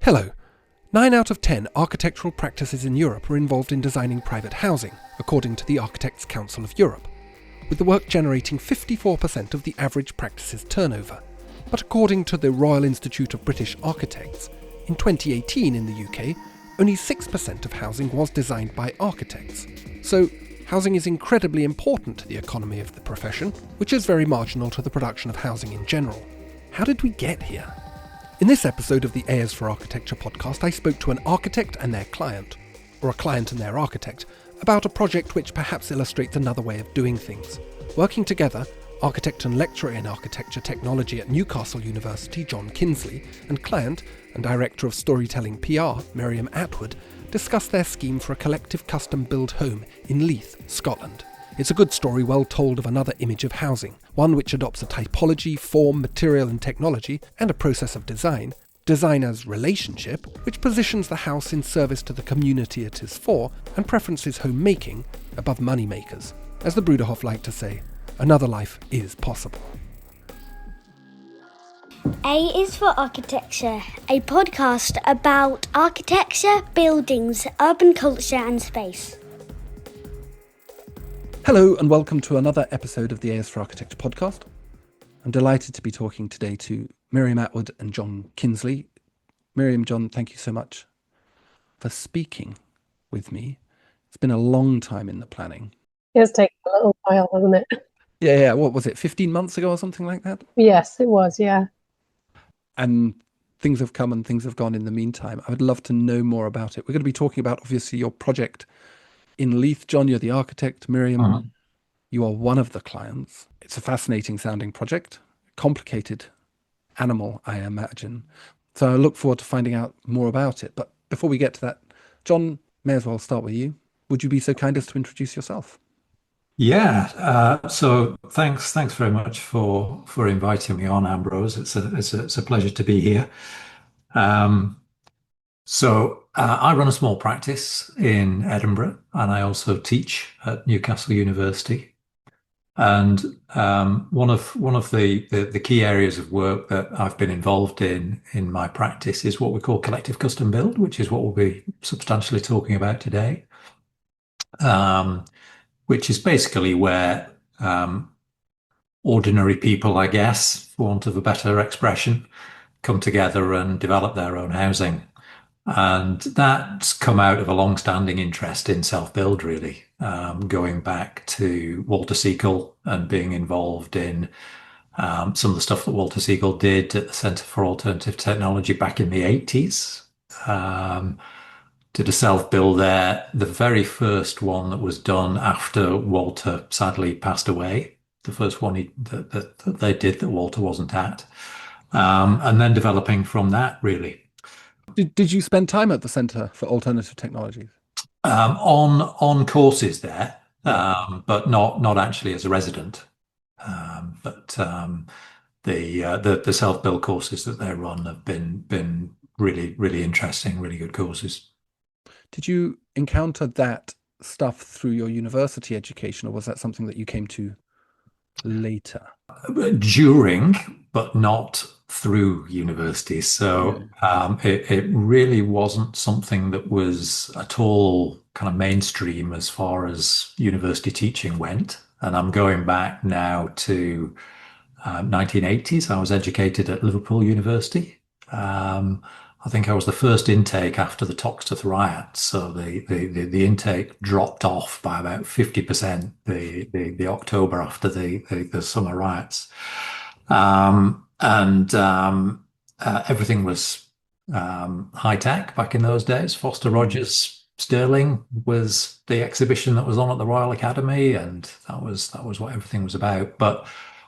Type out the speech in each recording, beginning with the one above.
Hello. 9 out of 10 architectural practices in Europe are involved in designing private housing, according to the Architects' Council of Europe, with the work generating 54% of the average practice's turnover. But according to the Royal Institute of British Architects, in 2018 in the UK, only 6% of housing was designed by architects. So, housing is incredibly important to the economy of the profession, which is very marginal to the production of housing in general. How did we get here? In this episode of the AS for Architecture podcast, I spoke to an architect and their client, or a client and their architect, about a project which perhaps illustrates another way of doing things. Working together, architect and lecturer in architecture technology at Newcastle University, John Kinsley, and client and director of StorytellingPR, Miriam Attwood, discussed their scheme for a collective custom-built home in Leith, Scotland. It's a good story well told of another image of housing, one which adopts a typology, form, material and technology, and a process of design as relationship, which positions the house in service to the community it is for, and preferences homemaking above moneymakers. As the Bruderhof like to say, another life is possible. A is for Architecture, a podcast about architecture, buildings, urban culture and space. Hello and welcome to another episode of the AS for Architecture podcast. I'm delighted to be talking today to Miriam Attwood and John Kinsley. Miriam, John, thank you so much for speaking with me. It's been a long time in the planning. It has taken a little while, hasn't it? Yeah. What was it, 15 months ago or something like that? Yes, it was, yeah. And things have come and things have gone in the meantime. I would love to know more about it. We're going to be talking about, obviously, your project in Leith. John, you're the architect. Miriam, you are one of the clients. It's a fascinating sounding project, complicated animal, I imagine. So I look forward to finding out more about it. But before we get to that, John, may as well start with you. Would you be so kind as to introduce yourself? Yeah. So thanks very much for inviting me on, Ambrose. It's a pleasure to be here. I run a small practice in Edinburgh, and I also teach at Newcastle University. And one of the key areas of work that I've been involved in my practice is what we call collective custom build, which is what we'll be substantially talking about today. Which is basically where ordinary people, I guess, for want of a better expression, come together and develop their own housing. And that's come out of a long-standing interest in self-build, really, going back to Walter Siegel and being involved in some of the stuff that Walter Siegel did at the Centre for Alternative Technology back in the 80s. Did a self-build there, the very first one that was done after Walter sadly passed away, the first one that they did that Walter wasn't at, and then developing from that, really. Did you spend time at the Centre for Alternative Technologies? On courses there, but not actually as a resident. The self-build courses that they run have been really, really interesting, really good courses. Did you encounter that stuff through your university education, or was that something that you came to later? During, but not through university. So it really wasn't something that was at all kind of mainstream as far as university teaching went. And I'm going back now to 1980s. I was educated at Liverpool University. I think I was the first intake after the Toxteth riots, so the intake dropped off by about 50% the October after the summer riots, everything was high tech back in those days. Foster Rogers Stirling was the exhibition that was on at the Royal Academy, and that was what everything was about. But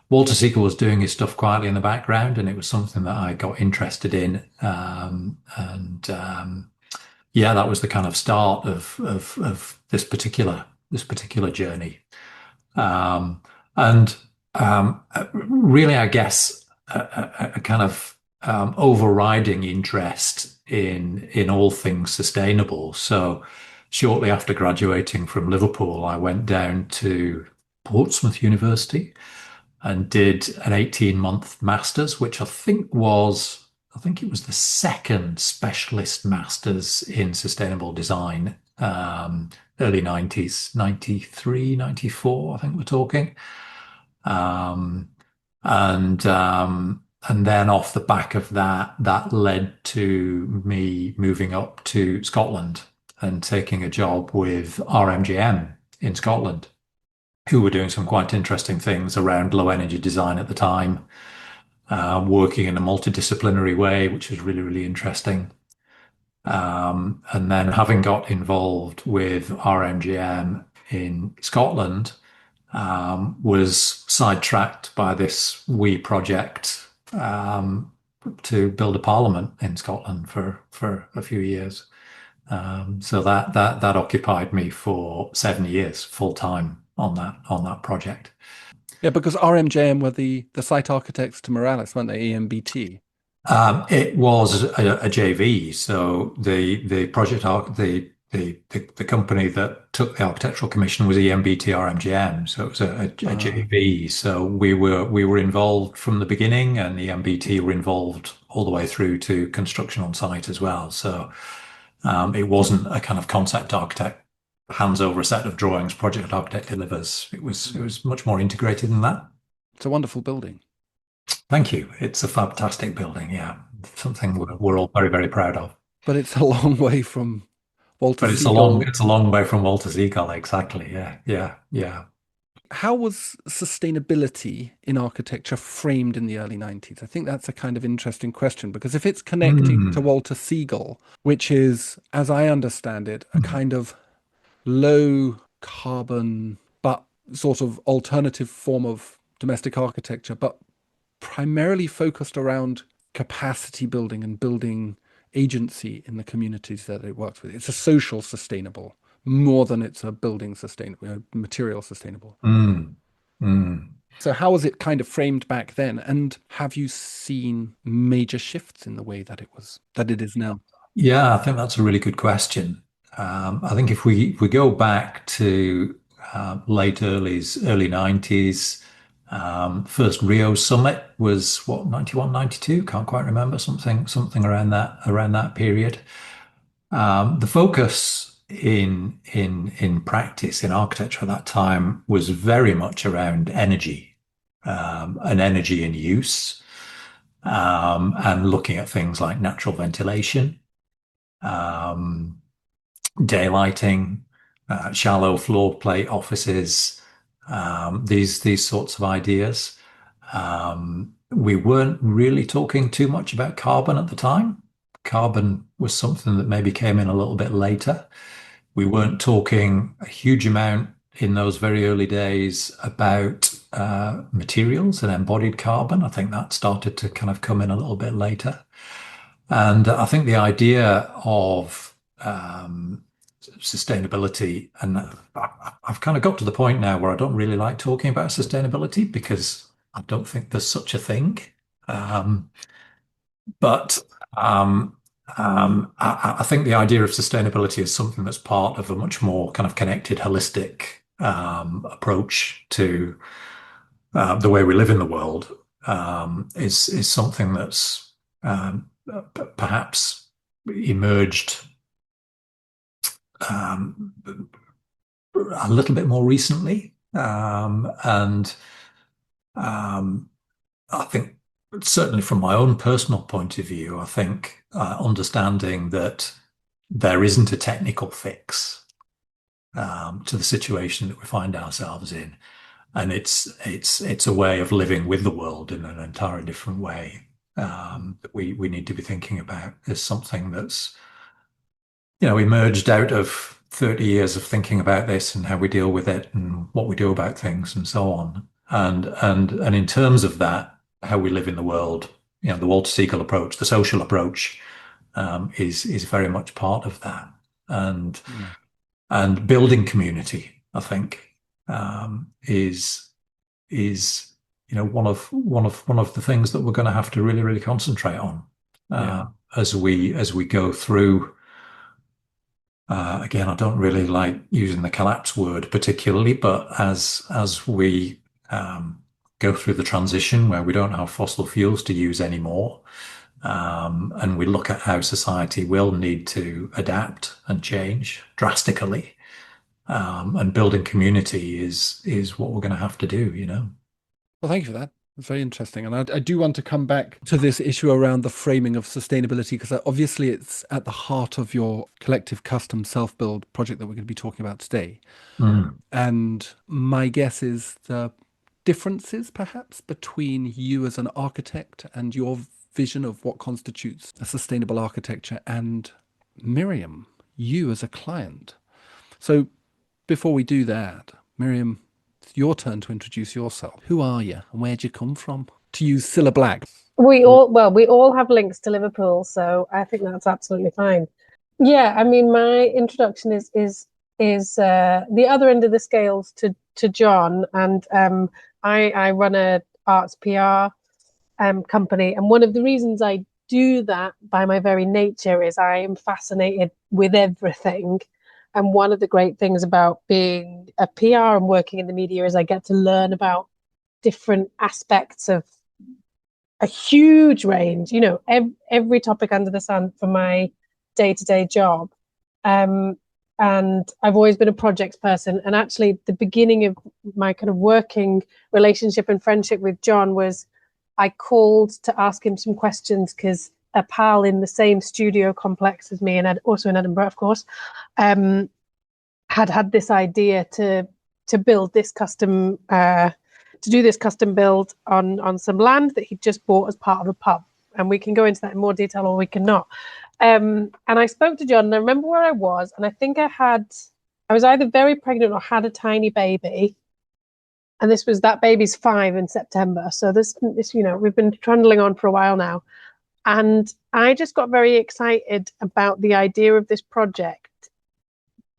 Walter Siegel was doing his stuff quietly in the background, and it was something that I got interested in. That was the kind of start of this particular journey. Really, I guess a kind of overriding interest in all things sustainable. So shortly after graduating from Liverpool, I went down to Portsmouth University and did an 18-month master's, which I think was I think it was the second specialist masters in sustainable design, early 90s, 93, 94, I think we're talking. Um, and then off the back of that, that led to me moving up to Scotland and taking a job with RMGM in Scotland, who were doing some quite interesting things around low energy design at the time, working in a multidisciplinary way, which was really, really interesting. And then having got involved with RMGM in Scotland, was sidetracked by this wee project to build a parliament in Scotland for a few years. So that occupied me for 7 years full time on that project. Yeah, because RMJM were the site architects to Morales, weren't they? EMBT. It was a JV, so the project arc the company that took the architectural commission was EMBT RMGM, so it was a JV. So we were involved from the beginning, and EMBT were involved all the way through to construction on site as well. So it wasn't a kind of concept architect hands over a set of drawings, project architect delivers. It was much more integrated than that. It's a wonderful building. Thank you. It's a fantastic building. Yeah, something we're all very, very proud of. But it's a long way from Walter But Siegel. it's a long way from Walter Siegel. Exactly. Yeah. How was sustainability in architecture framed in the early 90s? I think that's a kind of interesting question, because if it's connecting to Walter Siegel, which is, as I understand it, a kind of low carbon but sort of alternative form of domestic architecture, but primarily focused around capacity building and building agency in the communities that it works with. It's a social sustainable more than it's a building sustainable, material sustainable. So how was it kind of framed back then? And have you seen major shifts in the way that it is now? Yeah, I think that's a really good question. I think if we go back to early 90s, first Rio summit was what, 91, 92? Can't quite remember, something around that period. The focus in practice in architecture at that time was very much around energy, and energy in use, and looking at things like natural ventilation, daylighting, shallow floor plate offices, these sorts of ideas. We weren't really talking too much about carbon at the time. Carbon was something that maybe came in a little bit later. We weren't talking a huge amount in those very early days about materials and embodied carbon. I think that started to kind of come in a little bit later. And I think the idea of sustainability, and I've kind of got to the point now where I don't really like talking about sustainability because I don't think there's such a thing. I think the idea of sustainability is something that's part of a much more kind of connected, holistic approach to the way we live in the world, is something that's perhaps emerged a little bit more recently, and I think certainly from my own personal point of view, I think understanding that there isn't a technical fix to the situation that we find ourselves in, and it's a way of living with the world in an entirely different way, that we need to be thinking about, is something that's emerged out of 30 years of thinking about this and how we deal with it and what we do about things and so on. And in terms of that, how we live in the world, the Walter Siegel approach, the social approach, is very much part of that. And building community, I think, is one of the things that we're going to have to really, really concentrate on as we go through. Again, I don't really like using the collapse word particularly, but as we go through the transition where we don't have fossil fuels to use anymore, And we look at how society will need to adapt and change drastically. And building community is what we're going to have to do, you know. Well, thank you for that. It's very interesting. And I do want to come back to this issue around the framing of sustainability, because obviously it's at the heart of your collective custom self-build project that we're going to be talking about today. Mm. And my guess is the differences perhaps between you as an architect and your vision of what constitutes a sustainable architecture, and Miriam, you as a client. So before we do that, Miriam, it's your turn to introduce yourself. Who are you and where'd you come from? To use Cilla Black. We all have links to Liverpool, so I think that's absolutely fine. Yeah, I mean, my introduction is the other end of the scales to John, and I run a arts PR company, and one of the reasons I do that by my very nature is I am fascinated with everything. And one of the great things about being a PR and working in the media is I get to learn about different aspects of a huge range, you know, every topic under the sun for my day-to-day job. And I've always been a projects person. And actually, the beginning of my kind of working relationship and friendship with John was I called to ask him some questions because a pal in the same studio complex as me, and also in Edinburgh, of course, had this idea to build this custom to do this custom build on some land that he'd just bought as part of a pub. And we can go into that in more detail, or we can not. And I spoke to John, and I remember where I was, and I think I was either very pregnant or had a tiny baby. And that baby's 5 in September. So this, you know, we've been trundling on for a while now. And I just got very excited about the idea of this project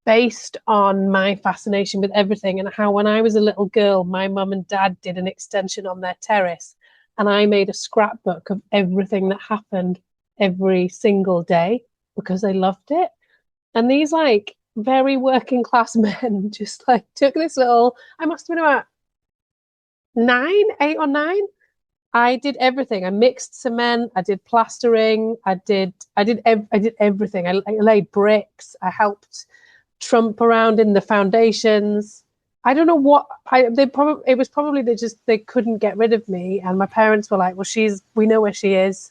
based on my fascination with everything, and how when I was a little girl, my mum and dad did an extension on their terrace, and I made a scrapbook of everything that happened every single day because they loved it. And these like very working class men just like took this little, I must have been about 8 or 9. I did everything. I mixed cement. I did plastering. I did everything. I laid bricks. I helped trump around in the foundations. I don't know what it was probably they couldn't get rid of me, and my parents were like, well, we know where she is.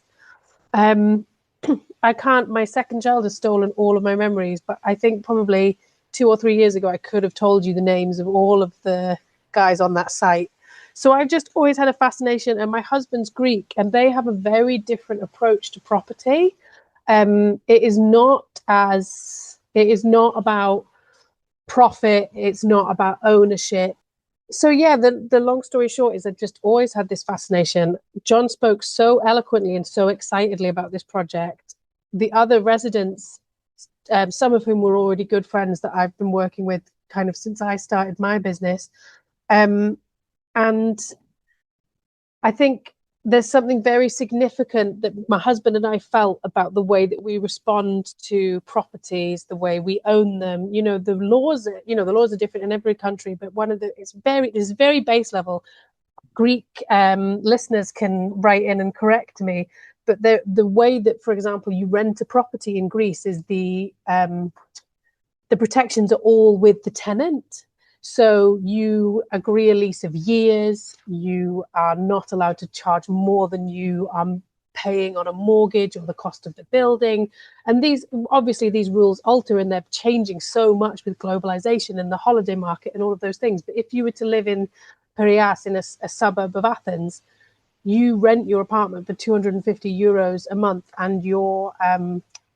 I can't. My second child has stolen all of my memories, but I think probably 2 or 3 years ago I could have told you the names of all of the guys on that site. So I've just always had a fascination, and my husband's Greek, and they have a very different approach to property. It is not about profit. It's not about ownership. So yeah, the long story short is I've just always had this fascination. John spoke so eloquently and so excitedly about this project. The other residents, some of whom were already good friends that I've been working with kind of since I started my business. And I think there's something very significant that my husband and I felt about the way that we respond to properties, the way we own them. You know, the laws are different in every country, but it's very base level. Greek listeners can write in and correct me, but the way that, for example, you rent a property in Greece is the protections are all with the tenant. So you agree a lease of years. You are not allowed to charge more than you are paying on a mortgage or the cost of the building. And these rules alter, and they're changing so much with globalization and the holiday market and all of those things. But if you were to live in Piraeus, in a suburb of Athens, you rent your apartment for €250 a month, and you're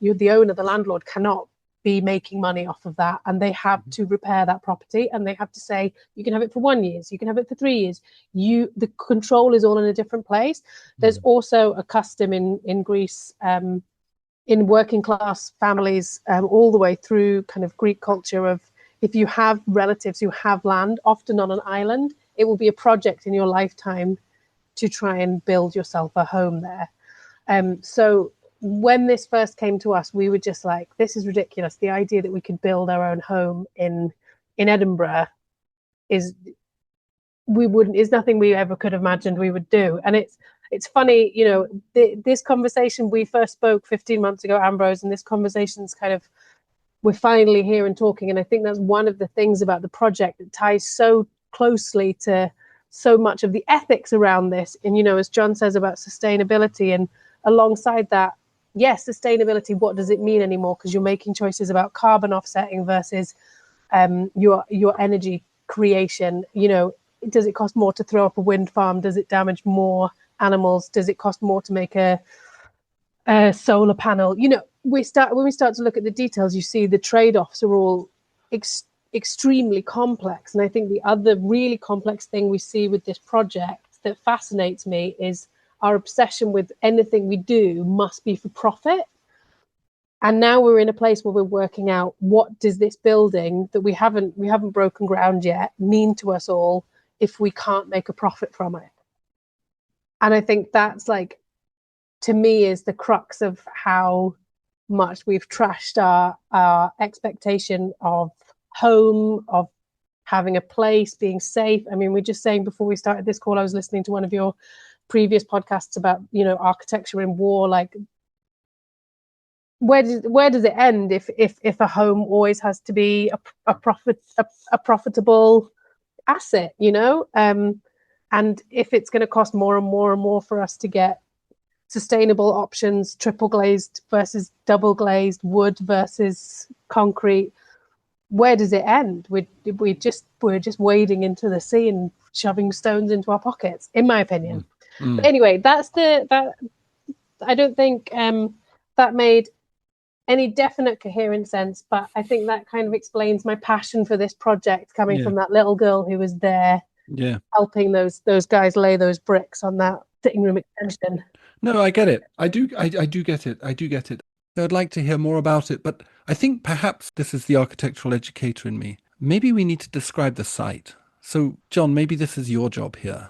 the owner, the landlord, cannot be making money off of that, and they have to repair that property, and they have to say you can have it for 1 year, you can have it for 3 years. The control is all in a different place. There's also a custom in Greece, in working class families, all the way through kind of Greek culture, of if you have relatives who have land, often on an island, it will be a project in your lifetime to try and build yourself a home there. So when this first came to us, we were just like, this is ridiculous. The idea that we could build our own home in Edinburgh is nothing we ever could have imagined we would do. And it's funny, this conversation, we first spoke 15 months ago, Ambrose, and this conversation's kind of, we're finally here and talking. And I think that's one of the things about the project that ties so closely to so much of the ethics around this. And, as John says about sustainability, and alongside that, yes, sustainability, what does it mean anymore? Because you're making choices about carbon offsetting versus your energy creation. Does it cost more to throw up a wind farm? Does it damage more animals? Does it cost more to make a solar panel? When we start to look at the details, you see the trade-offs are all extremely complex. And I think the other really complex thing we see with this project that fascinates me is our obsession with anything we do must be for profit. And now we're in a place where we're working out, what does this building that we haven't broken ground yet mean to us all if we can't make a profit from it? And I think that's, like, to me, is the crux of how much we've trashed our expectation of home, of having a place, being safe. I mean, we're just saying before we started this call, I was listening to one of your previous podcasts about, architecture in war. Like, where does it end if a home always has to be a profitable asset, and if it's going to cost more and more and more for us to get sustainable options, triple glazed versus double glazed, wood versus concrete, where does it end? We're just wading into the sea and shoving stones into our pockets, in my opinion. But anyway, that I don't think that made any definite coherent sense, but I think that kind of explains my passion for this project, coming from that little girl who was there helping those guys lay those bricks on that sitting room extension. No, I get it. I do get it. I do get it. I'd like to hear more about it, but I think perhaps this is the architectural educator in me. Maybe we need to describe the site. So, John, maybe this is your job here.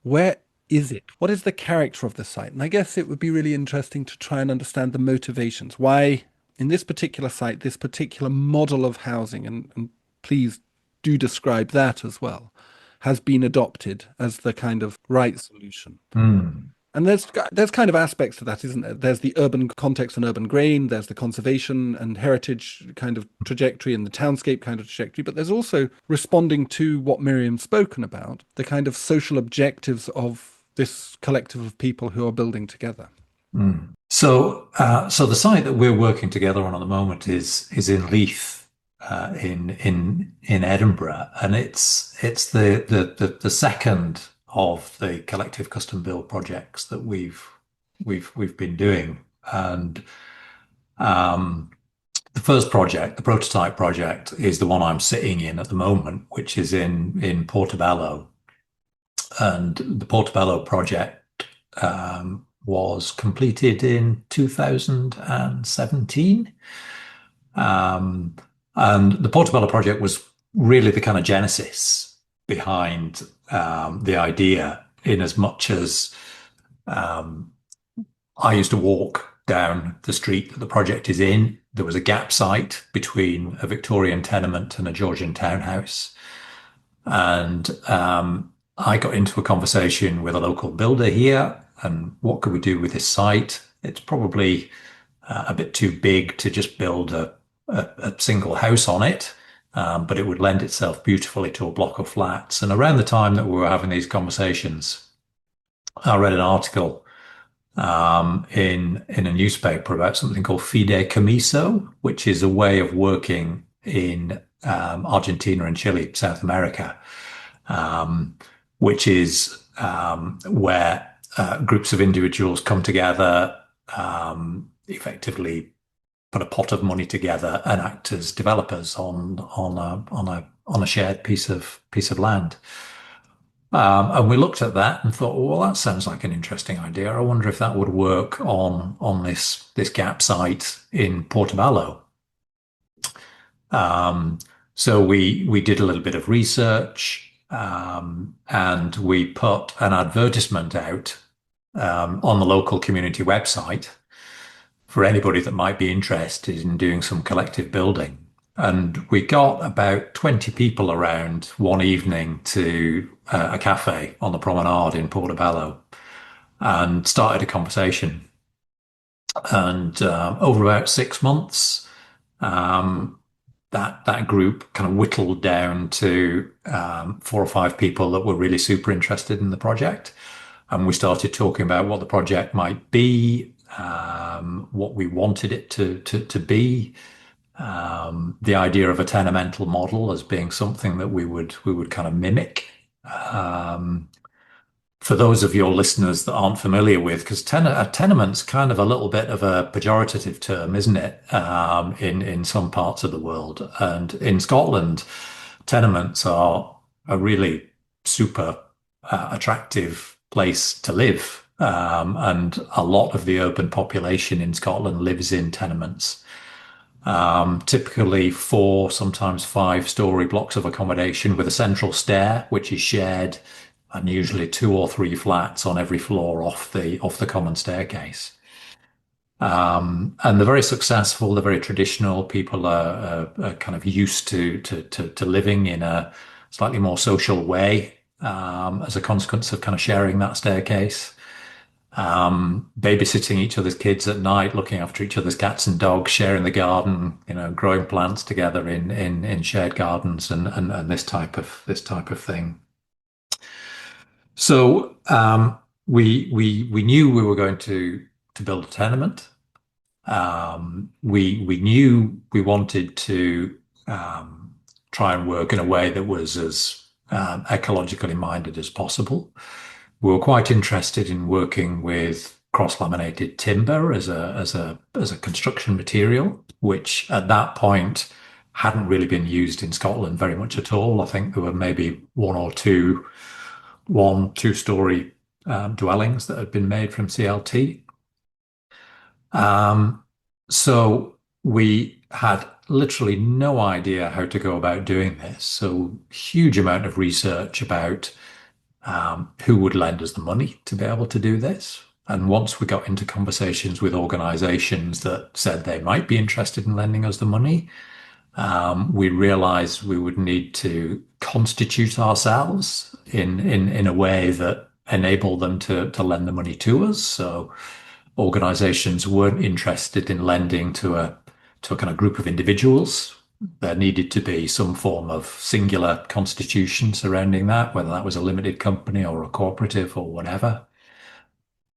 Where is it? What is the character of the site? And I guess it would be really interesting to try and understand the motivations. Why, in this particular site, this particular model of housing, and please do describe that as well, has been adopted as the kind of right solution. And there's kind of aspects to that, isn't there? There's the urban context and urban grain, there's the conservation and heritage kind of trajectory and the townscape kind of trajectory, but there's also responding to what Miriam's spoken about, the kind of social objectives of this collective of people who are building together. So the site that we're working together on at the moment is in Leith, in Edinburgh, and it's the second of the collective custom build projects that we've been doing. And the first project, the prototype project, is the one I'm sitting in at the moment, which is in Portobello. And the Portobello project was completed in 2017. And the Portobello project was really the kind of genesis behind the idea, in as much as I used to walk down the street that the project is in. There was a gap site between a Victorian tenement and a Georgian townhouse. And I got into a conversation with a local builder here, and what could we do with this site? It's probably a bit too big to just build a single house on it. But it would lend itself beautifully to a block of flats. And around the time that we were having these conversations, I read an article in a newspaper about something called fideicomiso, which is a way of working in Argentina and Chile, South America, which is where groups of individuals come together, effectively put a pot of money together and act as developers on a shared piece of land. And we looked at that and thought, well, that sounds like an interesting idea. I wonder if that would work on this gap site in Portobello. So we did a little bit of research, and we put an advertisement out on the local community website for anybody that might be interested in doing some collective building. And we got about 20 people around one evening to a cafe on the promenade in Portobello. and started a conversation. And over about 6 months, that group kind of whittled down to 4 or 5 people that were really super interested in the project. And we started talking about what the project might be, what we wanted it to be, the idea of a tenemental model as being something that we would kind of mimic. For those of your listeners that aren't familiar with, because a tenement's kind of a little bit of a pejorative term, isn't it? In some parts of the world, and in Scotland, tenements are a really super attractive place to live, and a lot of the urban population in Scotland lives in tenements. Typically 4, sometimes 5-story blocks of accommodation with a central stair, which is shared, and usually 2 or 3 flats on every floor off the common staircase. And they're very successful. They're very traditional. People are kind of used to living in a slightly more social way, as a consequence of kind of sharing that staircase. Babysitting each other's kids at night, looking after each other's cats and dogs, sharing the garden, growing plants together in shared gardens, and this type of thing. So we knew we were going to build a tenement. We knew we wanted to try and work in a way that was as ecologically minded as possible. We were quite interested in working with cross-laminated timber as a construction material, which at that point hadn't really been used in Scotland very much at all. I think there were maybe 1 or 2 2-story dwellings that had been made from CLT. So we had literally no idea how to go about doing this. So huge amount of research about who would lend us the money to be able to do this. And once we got into conversations with organizations that said they might be interested in lending us the money, we realized we would need to constitute ourselves in a way that enabled them to lend the money to us. So organizations weren't interested in lending to a kind of group of individuals. There needed to be some form of singular constitution surrounding that, whether that was a limited company or a cooperative or whatever.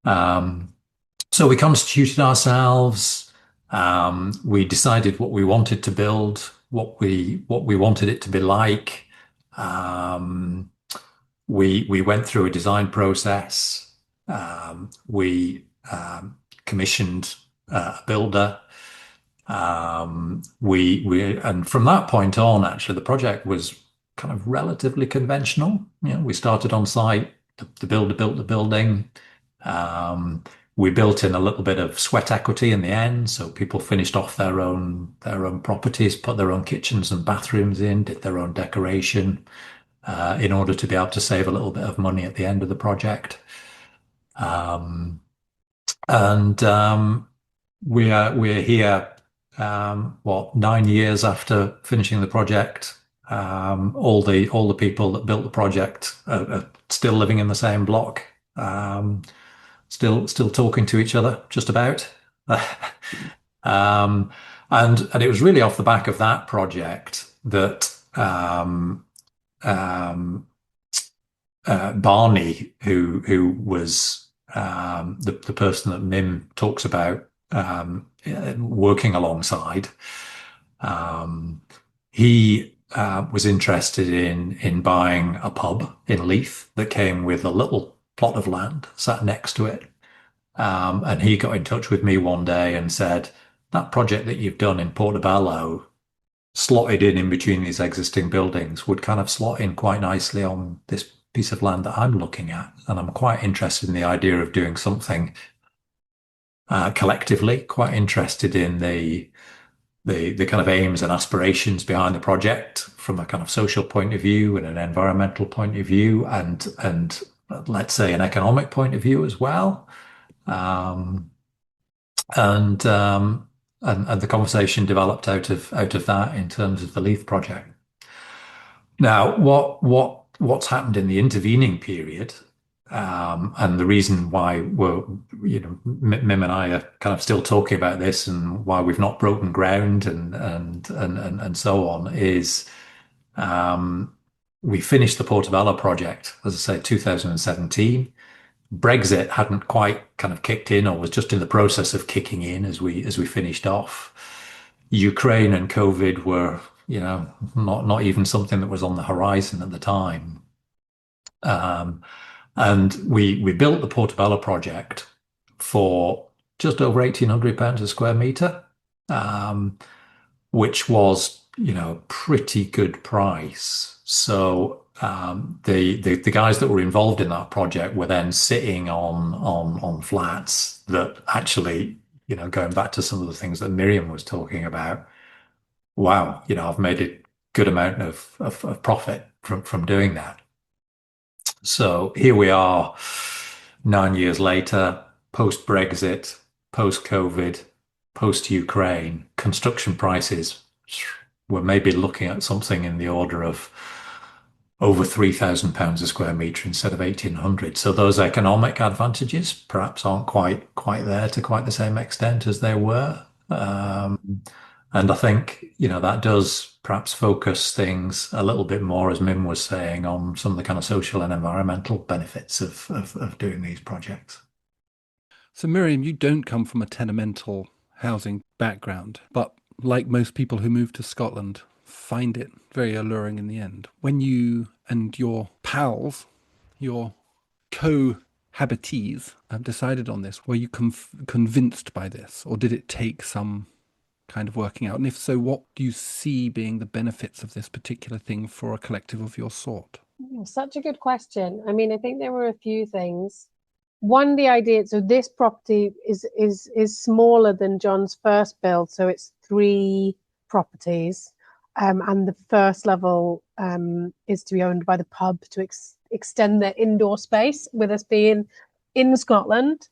So we constituted ourselves. We decided what we wanted to build, what we wanted it to be like. We went through a design process. We commissioned a builder. And from that point on, actually, the project was kind of relatively conventional. We started on site. The builder built the building. We built in a little bit of sweat equity in the end, so people finished off their own properties, put their own kitchens and bathrooms in, did their own decoration, in order to be able to save a little bit of money at the end of the project. We're here, 9 years after finishing the project. All the people that built the project are still living in the same block. Still talking to each other, just about. And it was really off the back of that project that Barney, who was the person that Mim talks about working alongside, he was interested in buying a pub in Leith that came with a little plot of land sat next to it. And he got in touch with me one day and said, that project that you've done in Portobello, slotted in between these existing buildings, would kind of slot in quite nicely on this piece of land that I'm looking at. And I'm quite interested in the idea of doing something collectively, quite interested in the kind of aims and aspirations behind the project from a kind of social point of view and an environmental point of view, and let's say an economic point of view as well. And the conversation developed out of that in terms of the Leith project. Now, what's happened in the intervening period And the reason why Mim and I are kind of still talking about this and why we've not broken ground and so on is we finished the Portobello project, as I say, 2017. Brexit hadn't quite kind of kicked in or was just in the process of kicking in as we finished off. Ukraine and COVID were, not even something that was on the horizon at the time. And we built the Portobello project for just over £1,800 a square metre, which was, pretty good price. So the guys that were involved in that project were then sitting on flats that actually, going back to some of the things that Miriam was talking about, wow, I've made a good amount of profit from doing that. So here we are 9 years later, post-Brexit, post-COVID, post-Ukraine, construction prices, we're maybe looking at something in the order of over £3,000 a square metre instead of 1,800. So those economic advantages perhaps aren't quite there to quite the same extent as they were. And I think, that does perhaps focus things a little bit more, as Mim was saying, on some of the kind of social and environmental benefits of doing these projects. So Miriam, you don't come from a tenemental housing background, but like most people who move to Scotland, find it very alluring in the end. When you and your pals, your cohabitees, decided on this, were you convinced by this, or did it take some kind of working out? And if so, what do you see being the benefits of this particular thing for a collective of your sort? Such a good question. I mean, I think there were a few things. One, the idea, so this property is smaller than John's first build, so it's 3 properties, and the first level is to be owned by the pub to extend their indoor space. With us being in Scotland,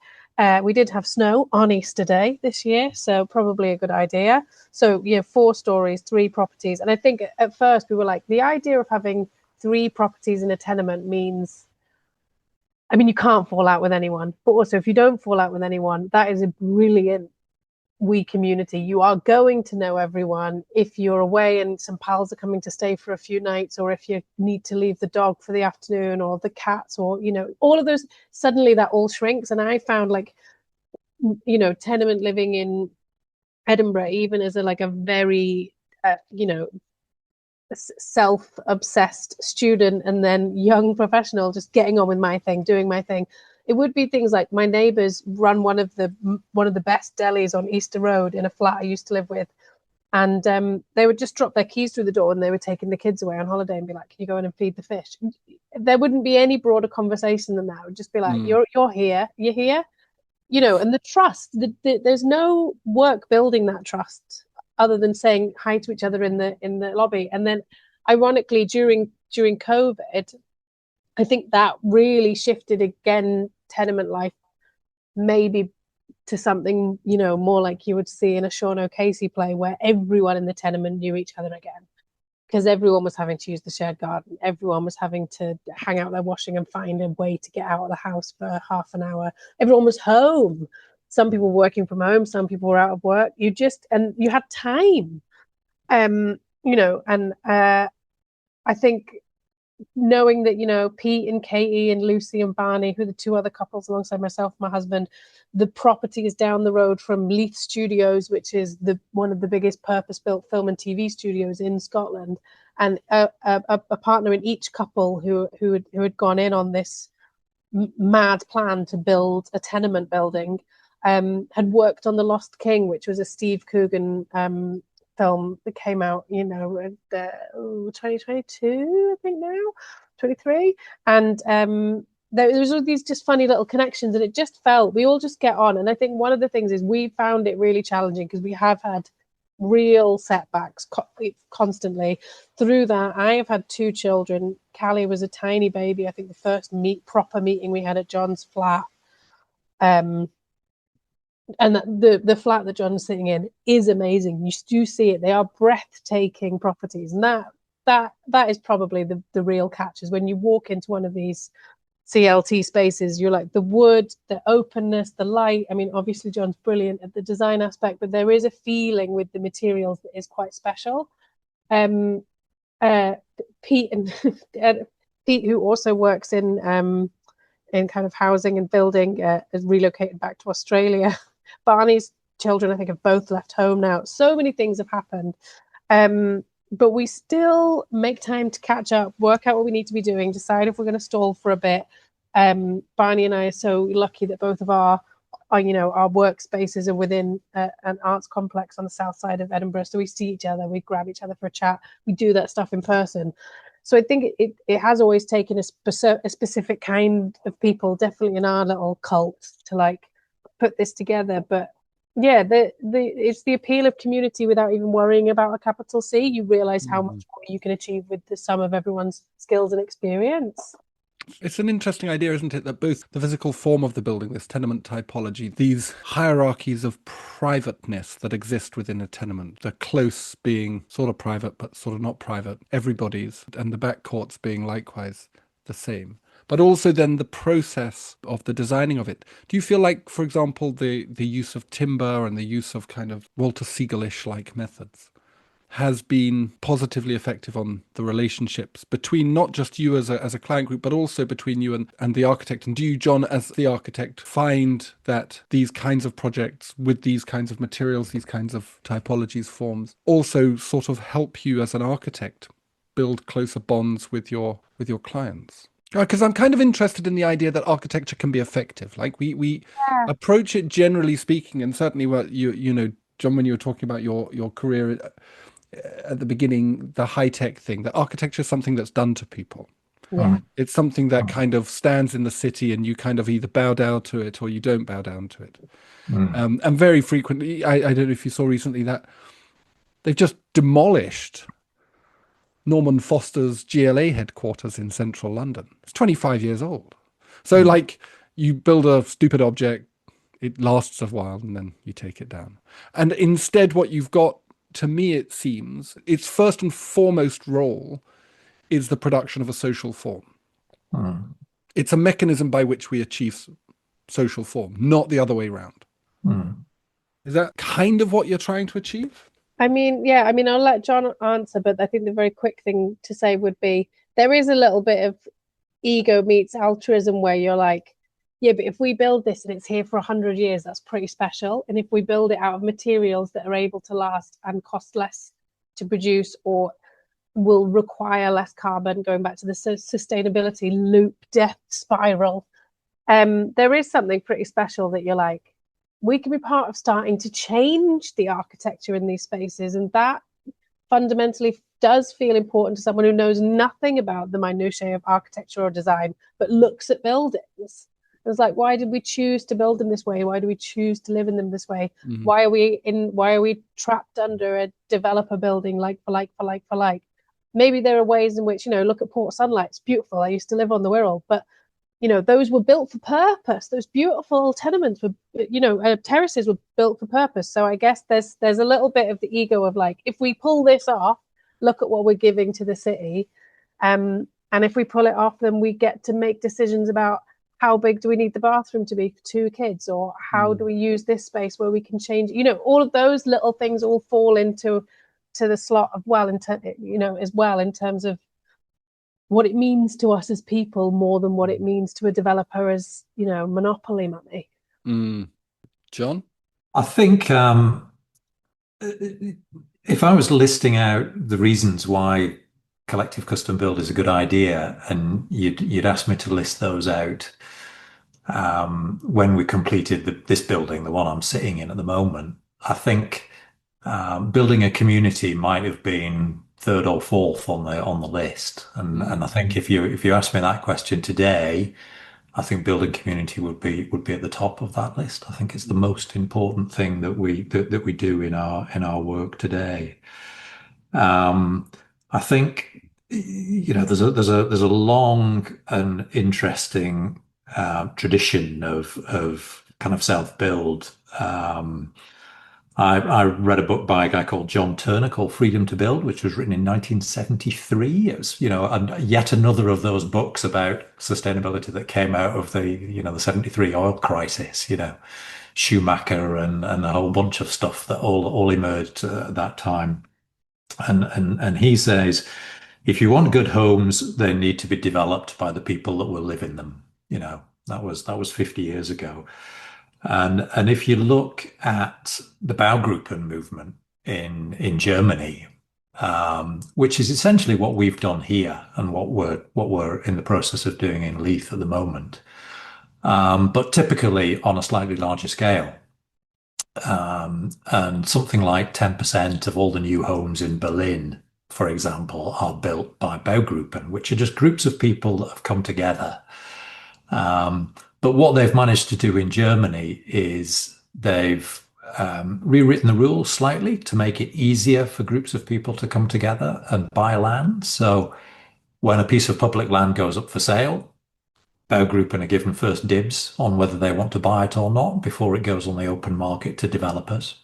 we did have snow on Easter Day this year, so probably a good idea. So 4 stories, 3 properties, and I think at first we were like, the idea of having 3 properties in a tenement means, I mean, you can't fall out with anyone, but also if you don't fall out with anyone, that is a brilliant wee community. You are going to know everyone. If you're away and some pals are coming to stay for a few nights, or if you need to leave the dog for the afternoon or the cats, or, all of those, suddenly that all shrinks. And I found tenement living in Edinburgh, even as a very, self-obsessed student and then young professional, just getting on with my thing, doing my thing. It would be things like my neighbours run one of the best delis on Easter Road in a flat I used to live with, and they would just drop their keys through the door and they were taking the kids away on holiday and be like, "Can you go in and feed the fish?" There wouldn't be any broader conversation than that. It would just be like, "You're here, you're here," and the trust. There's no work building that trust other than saying hi to each other in the lobby. And then, ironically, during COVID, I think that really shifted again tenement life, maybe to something more like you would see in a Sean O'Casey play, where everyone in the tenement knew each other again, because everyone was having to use the shared garden, everyone was having to hang out their washing and find a way to get out of the house for half an hour, everyone was home. Some people were working from home, some people were out of work. You had time, and I think knowing that, Pete and Katie and Lucy and Barney, who are the 2 other couples alongside myself, my husband, the property is down the road from Leith Studios, which is one of the biggest purpose-built film and TV studios in Scotland, and a partner in each couple who had gone in on this mad plan to build a tenement building, had worked on The Lost King, which was a Steve Coogan film that came out, 2022, I think now, 23. And there was all these just funny little connections, and it just felt, we all just get on. And I think one of the things is we found it really challenging because we have had real setbacks constantly through that. I have had 2 children. Callie was a tiny baby. I think the first proper meeting we had at John's flat, and the flat that John's sitting in is amazing. You do see it. They are breathtaking properties. And that is probably the real catch, is when you walk into one of these CLT spaces. You're like the wood, the openness, the light. I mean, obviously John's brilliant at the design aspect, but there is a feeling with the materials that is quite special. Pete and Pete, who also works in kind of housing and building, has relocated back to Australia. Barney's children, I think, have both left home now. So many things have happened. But we still make time to catch up, work out what we need to be doing, decide if we're going to stall for a bit. Barney and I are so lucky that both of our workspaces are within an arts complex on the south side of Edinburgh. So we see each other, we grab each other for a chat, we do that stuff in person. So I think it has always taken a specific kind of people, definitely in our little cult, to like put this together. But yeah, it's the appeal of community without even worrying about a capital C. You realize how much more you can achieve with the sum of everyone's skills and experience. It's an interesting idea, isn't it, that both the physical form of the building, this tenement typology, these hierarchies of privateness that exist within a tenement, the close being sort of private but sort of not private, everybody's, and the back courts being likewise the same. But also then the process of the designing of it. Do you feel like, for example, the use of timber and the use of kind of Walter Siegel-ish like methods has been positively effective on the relationships between not just you as a client group, but also between you and the architect? And do you, John, as the architect, find that these kinds of projects with these kinds of materials, these kinds of typologies, forms, also sort of help you as an architect build closer bonds with your clients? Because I'm kind of interested in the idea that architecture can be effective. Like we approach it, generally speaking, and certainly what you know, John, when you were talking about your career at the beginning, the high-tech thing, that architecture is something that's done to people. Yeah. It's something that kind of stands in the city and you kind of either bow down to it or you don't bow down to it. And very frequently, I don't know if you saw recently that they've just demolished Norman Foster's GLA headquarters in central London. It's 25 years old. So like you build a stupid object, it lasts a while and then you take it down. And instead what you've got, to me it seems, its first and foremost role is the production of a social form. It's a mechanism by which we achieve social form, not the other way around. Is that kind of what you're trying to achieve? I mean, I'll let John answer, but I think the very quick thing to say would be there is a little bit of ego meets altruism where you're like, yeah, but if we build this and it's here for 100 years, that's pretty special. And if we build it out of materials that are able to last and cost less to produce or will require less carbon, going back to the sustainability loop death spiral, there is something pretty special that you're like, we can be part of starting to change the architecture in these spaces. And that fundamentally does feel important to someone who knows nothing about the minutiae of architecture or design, but looks at buildings. It's like, why did we choose to build them this way? Why do we choose to live in them this way? Why are we trapped under a developer building like for like? Maybe there are ways in which, look at Port Sunlight. It's beautiful. I used to live on the Wirral, but those were built for purpose. Those beautiful tenements were, terraces were built for purpose. So I guess there's a little bit of the ego of like, if we pull this off, look at what we're giving to the city. And if we pull it off, then we get to make decisions about how big do we need the bathroom to be for 2 kids, or how do we use this space where we can change, all of those little things all fall into the slot of as well in terms of what it means to us as people more than what it means to a developer as, monopoly money. John? I think if I was listing out the reasons why collective custom build is a good idea, and you'd asked me to list those out when we completed this building, the one I'm sitting in at the moment, I think building a community might have been third or fourth on the list. And I think if you ask me that question today, I think building community would be at the top of that list. I think it's the most important thing that we do in our work today. I think there's a long and interesting tradition of kind of self-build. I read a book by a guy called John Turner called Freedom to Build, which was written in 1973. It was, yet another of those books about sustainability that came out of the 73 oil crisis, Schumacher and a whole bunch of stuff that all emerged at that time. And he says, if you want good homes, they need to be developed by the people that will live in them. That was 50 years ago. And if you look at the Baugruppen movement in Germany, which is essentially what we've done here and what we're in the process of doing in Leith at the moment, but typically on a slightly larger scale. And something like 10% of all the new homes in Berlin, for example, are built by Baugruppen, which are just groups of people that have come together. But what they've managed to do in Germany is they've rewritten the rules slightly to make it easier for groups of people to come together and buy land. So when a piece of public land goes up for sale, Baugruppen are given first dibs on whether they want to buy it or not before it goes on the open market to developers.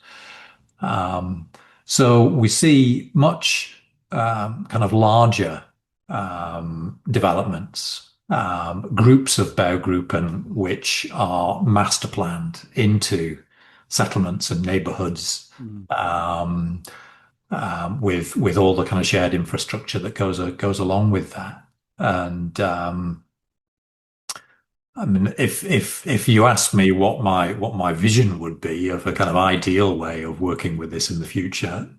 So we see much kind of larger developments, groups of Baugruppen which are master planned into settlements and neighborhoods, with all the kind of shared infrastructure that goes along with that. And I mean, if you ask me what my vision would be of a kind of ideal way of working with this in the future,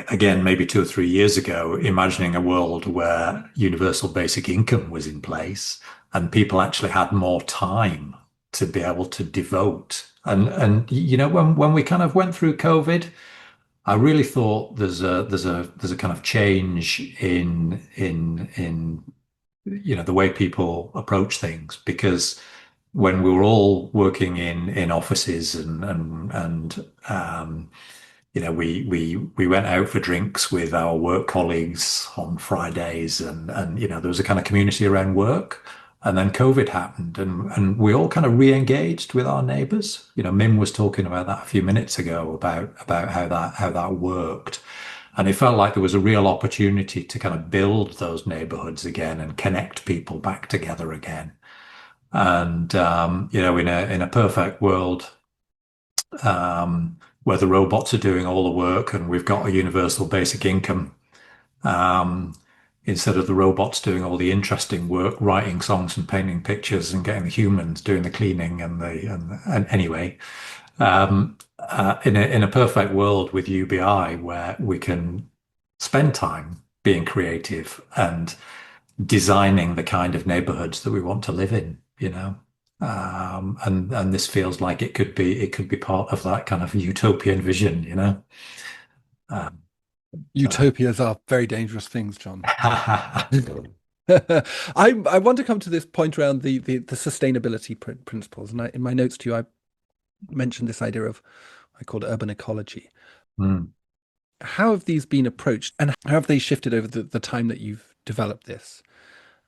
again, maybe 2 or 3 years ago, imagining a world where universal basic income was in place and people actually had more time to be able to devote. And when we kind of went through COVID, I really thought there's a kind of change in the way people approach things, because when we were all working in offices and we went out for drinks with our work colleagues on Fridays, and there was a kind of community around work. And then COVID happened, and we all kind of re-engaged with our neighbours. Mim was talking about that a few minutes ago about how that worked, and it felt like there was a real opportunity to kind of build those neighbourhoods again and connect people back together again. And in a perfect world, where the robots are doing all the work and we've got a universal basic income, instead of the robots doing all the interesting work, writing songs and painting pictures and getting the humans doing the cleaning and anyway, in a perfect world with UBI where we can spend time being creative and designing the kind of neighborhoods that we want to live in, and this feels like it could be part of that kind of utopian vision, Utopias are very dangerous things, John. I want to come to this point around the sustainability principles, and in my notes to you, I mentioned this idea of, I called it urban ecology. How have these been approached, and how have they shifted over the time that you've developed this?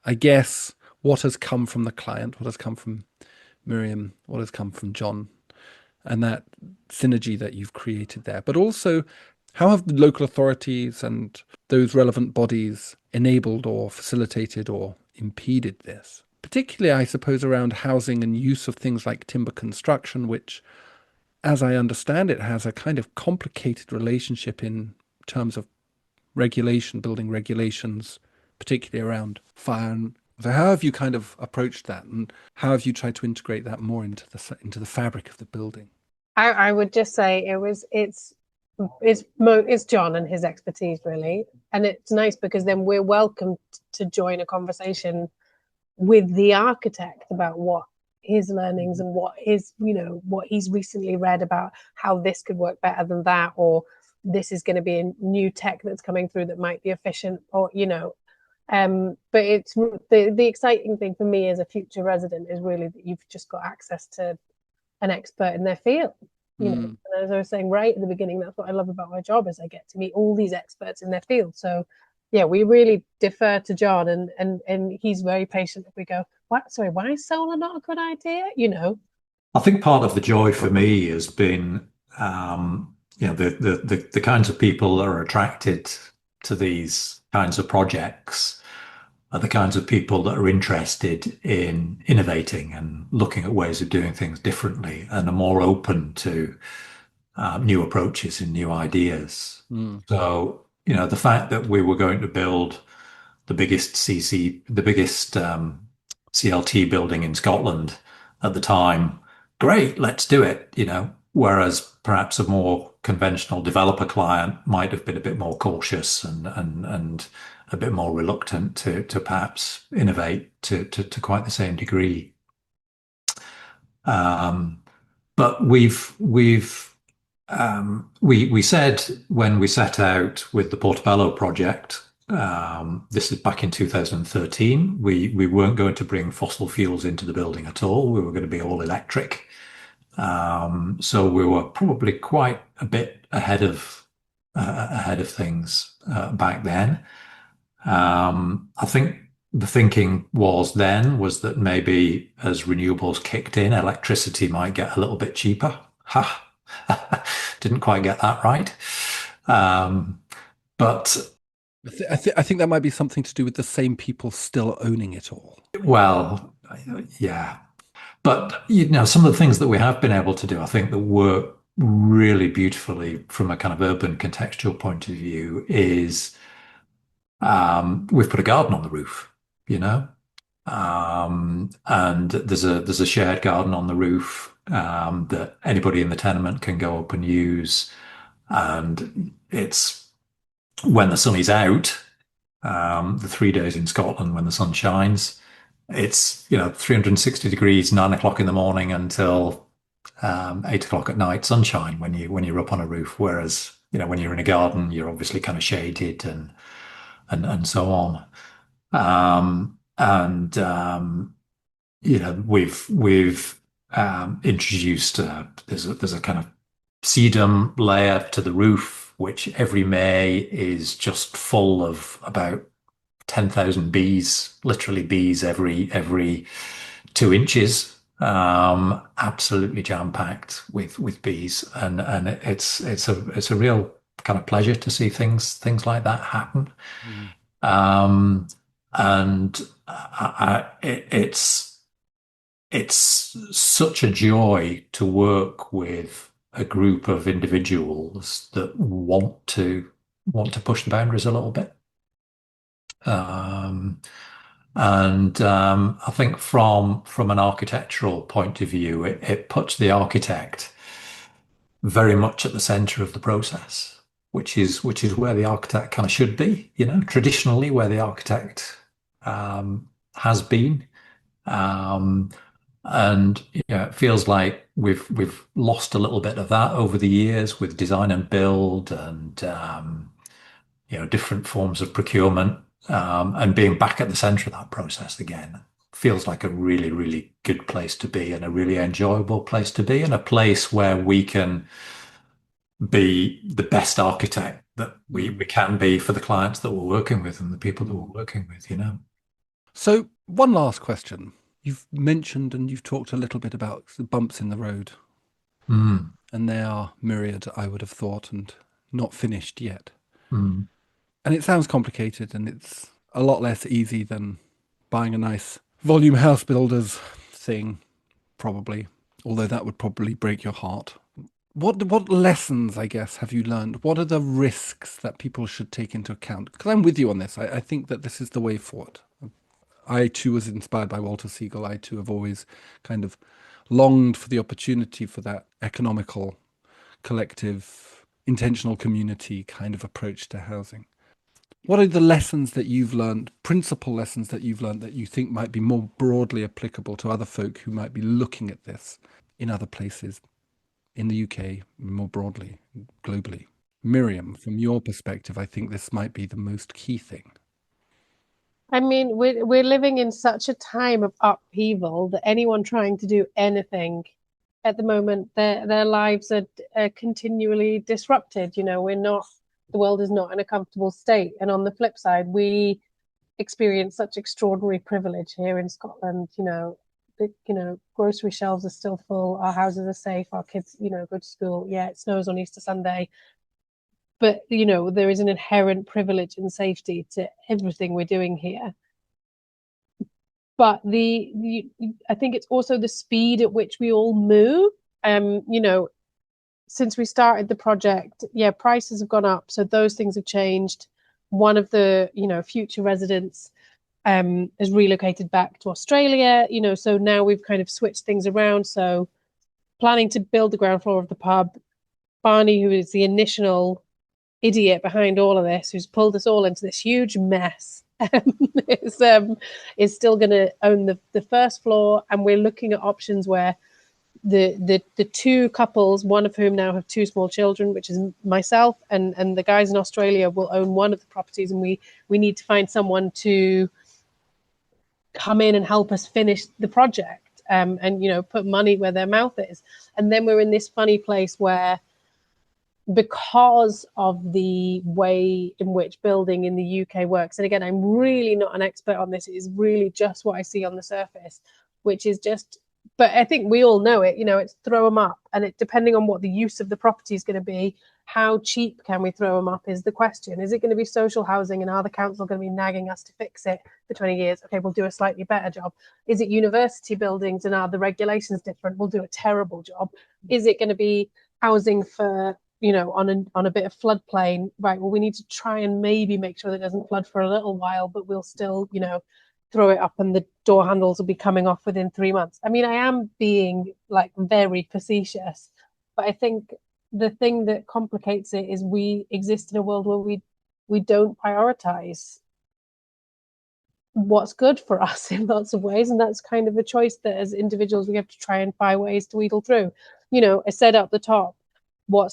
I guess what has come from the client, what has come from Miriam, what has come from John, and that synergy that you've created there, but also how have the local authorities and those relevant bodies enabled or facilitated or impeded this? Particularly, I suppose, around housing and use of things like timber construction, which, as I understand it, has a kind of complicated relationship in terms of regulation, building regulations, particularly around fire. So how have you kind of approached that, and how have you tried to integrate that more into the fabric of the building? I would just say it's John and his expertise, really, and it's nice because then we're welcome to join a conversation with the architect about what his learnings and what he's recently read about how this could work better than that, or this is going to be a new tech that's coming through that might be efficient, or but it's the exciting thing for me as a future resident is really that you've just got access to an expert in their field. And as I was saying right at the beginning, that's what I love about my job, is I get to meet all these experts in their field. So yeah, we really defer to John, and he's very patient if we go, why is solar not a good idea? I think part of the joy for me has been, the kinds of people that are attracted to these kinds of projects are the kinds of people that are interested in innovating and looking at ways of doing things differently and are more open to new approaches and new ideas. Mm. So, the fact that we were going to build the biggest CLT building in Scotland at the time, great, let's do it, Whereas perhaps a more conventional developer client might have been a bit more cautious and a bit more reluctant to perhaps innovate to quite the same degree. But we said when we set out with the Portobello project, this is back in 2013, we weren't going to bring fossil fuels into the building at all. We were going to be all electric. So we were probably quite a bit ahead of things back then. I think the thinking was that maybe as renewables kicked in, electricity might get a little bit cheaper. Ha! Didn't quite get that right. But I think that might be something to do with the same people still owning it all. well, yeah. But some of the things that we have been able to do, I think that work really beautifully from a kind of urban contextual point of view is we've put a garden on the roof, and there's a shared garden on the roof that anybody in the tenement can go up and use. And it's when the sun is out, the 3 days in Scotland when the sun shines, it's 360 degrees, 9 o'clock in the morning until 8 o'clock at night, sunshine when you're up on a roof. Whereas when you're in a garden, you're obviously kind of shaded and so on. We've introduced there's a kind of sedum layer to the roof, which every May is just full of about 10,000 bees, literally bees every 2 inches, absolutely jam-packed with bees, and it's a real kind of pleasure to see things like that happen. And it's such a joy to work with a group of individuals that want to push the boundaries a little bit. I think from an architectural point of view, it puts the architect very much at the center of the process, which is where the architect kind of should be, traditionally where the architect has been. And it feels like we've lost a little bit of that over the years with design and build and different forms of procurement, and being back at the center of that process again feels like a really, really good place to be and a really enjoyable place to be, and a place where we can be the best architect that we can be for the clients that we're working with and the people that we're working with, So one last question. You've mentioned and you've talked a little bit about the bumps in the road. Mm. And they are myriad, I would have thought, and not finished yet. Mm. And it sounds complicated, and it's a lot less easy than buying a nice volume house builders thing, probably, although that would probably break your heart. What lessons, I guess, have you learned? What are the risks that people should take into account? Because I'm with you on this. I think that this is the way forward. I too was inspired by Walter Siegel. I too have always kind of longed for the opportunity for that economical, collective, intentional community kind of approach to housing. What are the lessons that you've learned, principal lessons that you've learned that you think might be more broadly applicable to other folk who might be looking at this in other places, in the UK, more broadly, globally? Miriam, from your perspective, I think this might be the most key thing. I mean, we're living in such a time of upheaval that anyone trying to do anything at the moment, their lives are continually disrupted. The world is not in a comfortable state. And on the flip side, we experience such extraordinary privilege here in Scotland. grocery shelves are still full, our houses are safe, our kids, go to school. Yeah, it snows on Easter Sunday, but there is an inherent privilege and safety to everything we're doing here. But I think it's also the speed at which we all move. Since we started the project, prices have gone up, so those things have changed. One of the future residents has relocated back to Australia, so now we've kind of switched things around. So planning to build the ground floor of the pub, Barney, who is the initial idiot behind all of this, who's pulled us all into this huge mess, is still going to own the first floor, and we're looking at options where the two couples, one of whom now have two small children, which is myself, and the guys in Australia will own one of the properties, and we need to find someone to come in and help us finish the project, and put money where their mouth is. And then we're in this funny place where, because of the way in which building in the UK works, and again, I'm really not an expert on this, it is really just what I see on the surface, which is just, but I think we all know it, it's throw them up, and it, depending on what the use of the property is going to be, how cheap can we throw them up is the question. Is it going to be social housing, and are the council going to be nagging us to fix it for 20 years? Okay, we'll do a slightly better job. Is it university buildings, and are the regulations different? We'll do a terrible job. Is it going to be housing for, on a bit of floodplain? Right, well, we need to try and maybe make sure that it doesn't flood for a little while, but we'll still, throw it up and the door handles will be coming off within 3 months. I mean, I am being very facetious, but I think the thing that complicates it is we exist in a world where we don't prioritize what's good for us in lots of ways, and that's kind of a choice that as individuals we have to try and find ways to wheedle through. I said at the top, what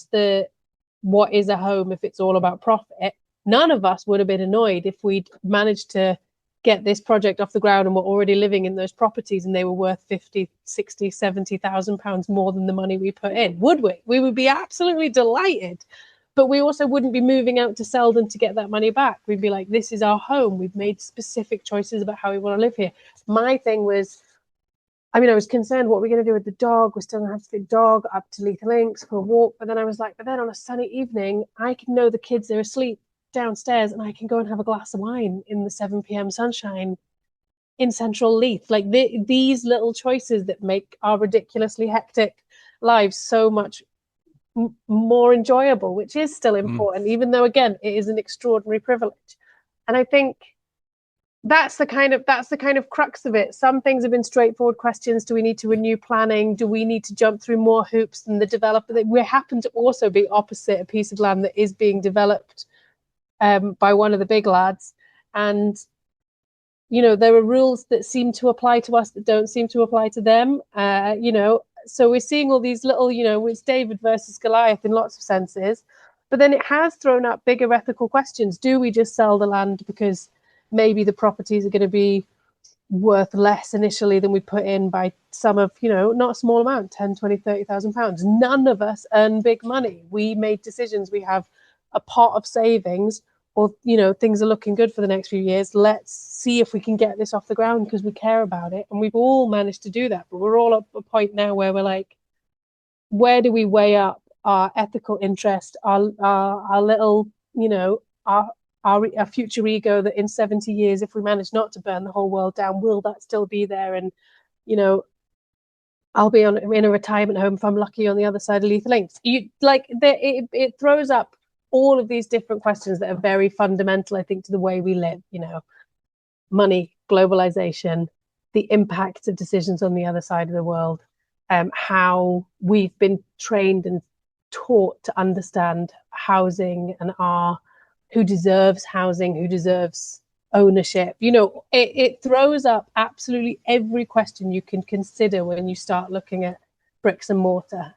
is a home if it's all about profit? None of us would have been annoyed if we'd managed to get this project off the ground and we're already living in those properties and they were worth 50, 60, 70,000 pounds more than the money we put in, would we? We would be absolutely delighted, but we also wouldn't be moving out to Selden to get that money back. We'd be like, this is our home. We've made specific choices about how we want to live here. My thing was, I was concerned, what are we going to do with the dog? We're still going to have to take the dog up to Leith Links for a walk. But then I was like, but then on a sunny evening, I can know the kids are asleep downstairs and I can go and have a glass of wine in the 7 p.m. sunshine in central Leith. These little choices that make our ridiculously hectic lives so much more enjoyable, which is still important, even though, again, it is an extraordinary privilege. And I think that's the kind of crux of it. Some things have been straightforward questions. Do we need to renew planning? Do we need to jump through more hoops than the developer? We happen to also be opposite a piece of land that is being developed by one of the big lads, and there are rules that seem to apply to us that don't seem to apply to them. So we're seeing all these little, it's David versus Goliath in lots of senses, but then it has thrown up bigger ethical questions. Do we just sell the land because maybe the properties are going to be worth less initially than we put in by some of, not a small amount, 10, 20, 30,000 pounds. None of us earn big money. We made decisions. We have a pot of savings, or things are looking good for the next few years. Let's see if we can get this off the ground because we care about it, and we've all managed to do that. But we're all at a point now where we're like, where do we weigh up our ethical interest, our little, our future ego that in 70 years, if we manage not to burn the whole world down, will that still be there? And I'll be in a retirement home if I'm lucky on the other side of Leith Links. It throws up all of these different questions that are very fundamental, I think, to the way we live. Money, globalization, the impact of decisions on the other side of the world, how we've been trained and taught to understand housing and who deserves housing, who deserves ownership. It throws up absolutely every question you can consider when you start looking at bricks and mortar.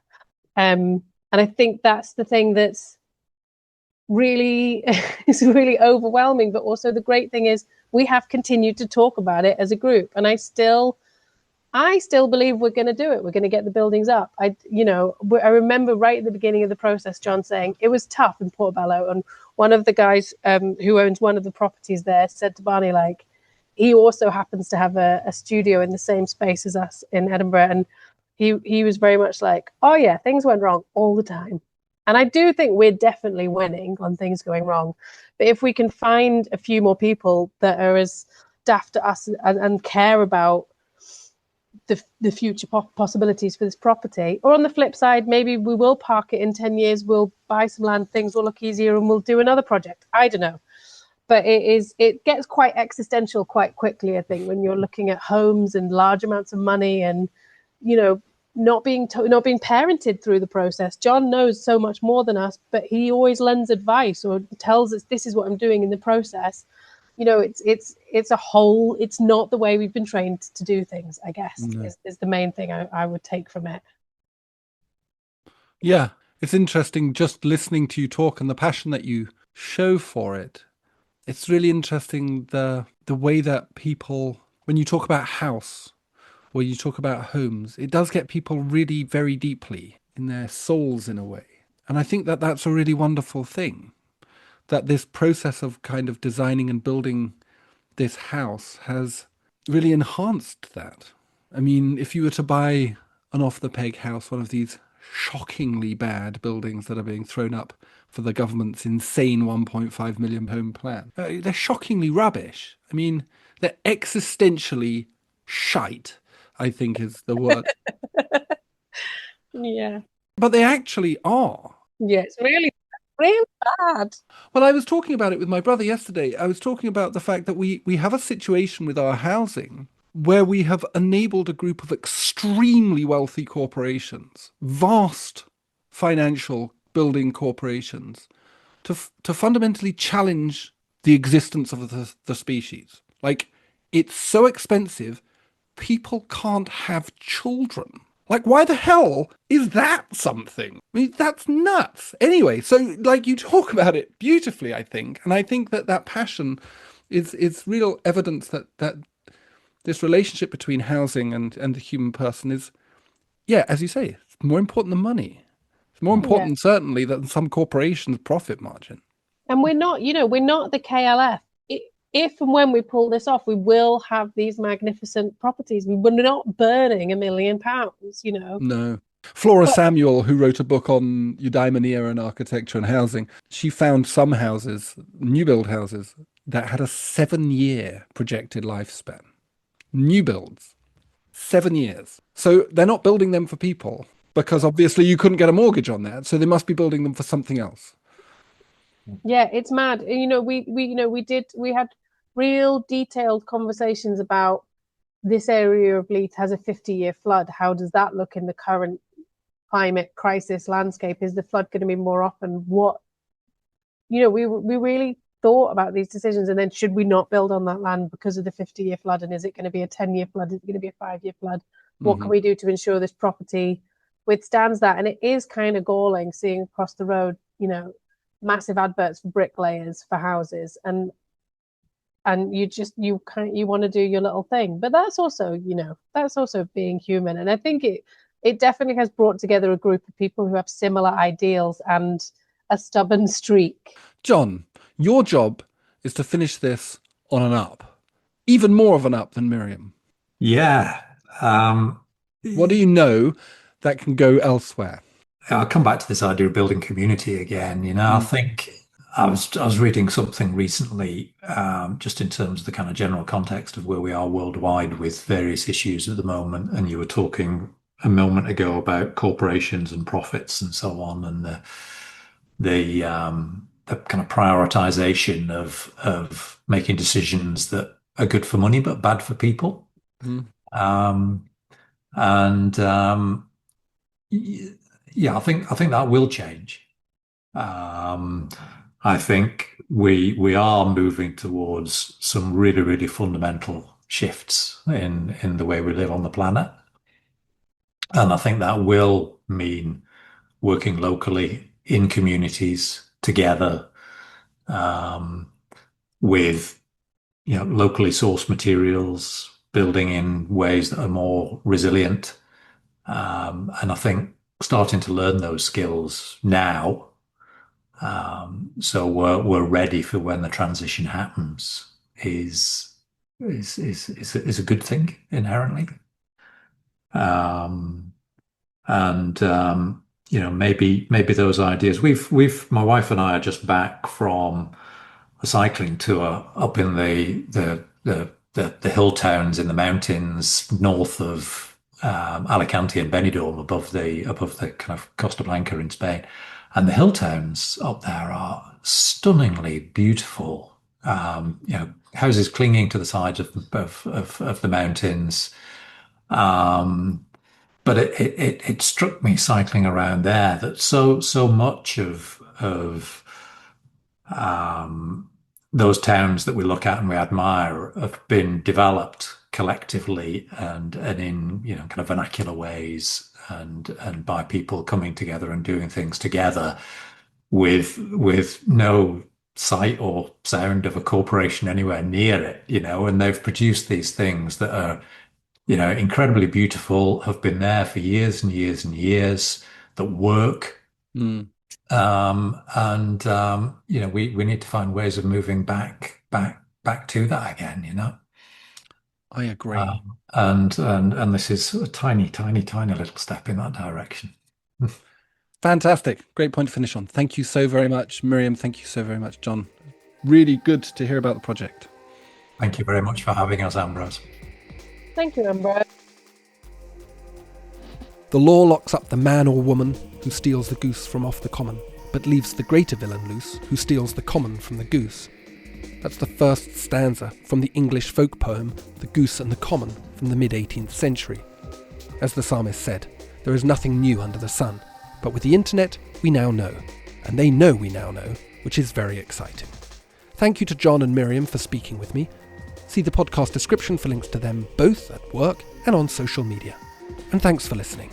And I think that's the thing that's really is really overwhelming. But also the great thing is we have continued to talk about it as a group, and I still believe we're going to do it. We're going to get the buildings up. I remember right at the beginning of the process, John saying it was tough in Portobello, and one of the guys who owns one of the properties there said to Barney, he also happens to have a studio in the same space as us in Edinburgh, and he was very much like, oh yeah, things went wrong all the time. And I do think we're definitely winning on things going wrong. But if we can find a few more people that are as daft to us and care about the future possibilities for this property, or on the flip side, maybe we will park it in 10 years, we'll buy some land, things will look easier, and we'll do another project. I don't know. But it gets quite existential quite quickly, I think, when you're looking at homes and large amounts of money and, not being parented through the process. John knows so much more than us, but he always lends advice or tells us this is what I'm doing in the process. It's a whole. It's not the way we've been trained to do things, I guess, is the main thing I would take from it. Yeah, it's interesting just listening to you talk and the passion that you show for it. It's really interesting the way that people, when you talk about house or you talk about homes, it does get people really very deeply in their souls in a way. And I think that that's a really wonderful thing, that this process of kind of designing and building this house has really enhanced that. I mean, if you were to buy an off-the-peg house, one of these shockingly bad buildings that are being thrown up for the government's insane 1.5 million home plan, they're shockingly rubbish. I mean, they're existentially shite, I think is the word. Yeah. But they actually are. Yeah, it's really, really bad. Well, I was talking about it with my brother yesterday. I was talking about the fact that we have a situation with our housing where we have enabled a group of extremely wealthy corporations, vast financial building corporations, to fundamentally challenge the existence of the species. Like, it's so expensive, people can't have children. Like, why the hell is that something? I mean, that's nuts. Anyway, so like you talk about it beautifully, I think. And I think that passion is real evidence that this relationship between housing and the human person is, yeah, as you say, it's more important than money. It's more important, certainly, than some corporation's profit margin. And we're not the KLF. If and when we pull this off, we will have these magnificent properties. We're not burning £1 million, No. Flora Samuel, who wrote a book on eudaimonia and architecture and housing, she found some houses, new build houses, that had a 7-year projected lifespan. New builds. 7 years. So they're not building them for people because obviously you couldn't get a mortgage on that. So they must be building them for something else. Yeah, it's mad. We had real detailed conversations about this area of Leith has a 50-year flood. How does that look in the current climate crisis landscape? Is the flood going to be more often? We really thought about these decisions, and then should we not build on that land because of the 50-year flood? And is it going to be a 10-year flood? Is it going to be a 5-year flood? What can we do to ensure this property withstands that? And it is kind of galling seeing across the road, massive adverts for bricklayers for houses, and you want to do your little thing. But that's also being human. And I think it definitely has brought together a group of people who have similar ideals and a stubborn streak. John, your job is to finish this on an up, even more of an up than Miriam. Yeah. What do you know that can go elsewhere? I'll come back to this idea of building community again. I think I was reading something recently, just in terms of the kind of general context of where we are worldwide with various issues at the moment. And you were talking a moment ago about corporations and profits and so on, and the kind of prioritization of making decisions that are good for money but bad for people. Yeah, I think that will change. I think we are moving towards some really, really fundamental shifts in the way we live on the planet. And I think that will mean working locally in communities together, with locally sourced materials, building in ways that are more resilient. And I think starting to learn those skills now, so we're ready for when the transition happens, is is a good thing inherently. And maybe those ideas. My wife and I are just back from a cycling tour up in the hill towns in the mountains north of Alicante and Benidorm, above the kind of Costa Blanca in Spain. And the hill towns up there are stunningly beautiful. Houses clinging to the sides of the mountains. But it struck me cycling around there that so much of those towns that we look at and we admire have been developed collectively and in kind of vernacular ways and by people coming together and doing things together with no sight or sound of a corporation anywhere near it, and they've produced these things that are incredibly beautiful, have been there for years and years and years, that work. Mm. We need to find ways of moving back to that again, I agree. And this is a tiny little step in that direction. Fantastic. Great point to finish on. Thank you so very much, Miriam. Thank you so very much, John. Really good to hear about the project. Thank you very much for having us, Ambrose. Thank you, Ambrose. The law locks up the man or woman who steals the goose from off the common, but leaves the greater villain loose who steals the common from the goose. That's the first stanza from the English folk poem The Goose and the Common from the mid-18th century. As the psalmist said, there is nothing new under the sun, but with the internet we now know, and they know we now know, which is very exciting. Thank you to John and Miriam for speaking with me. See the podcast description for links to them both at work and on social media. And thanks for listening.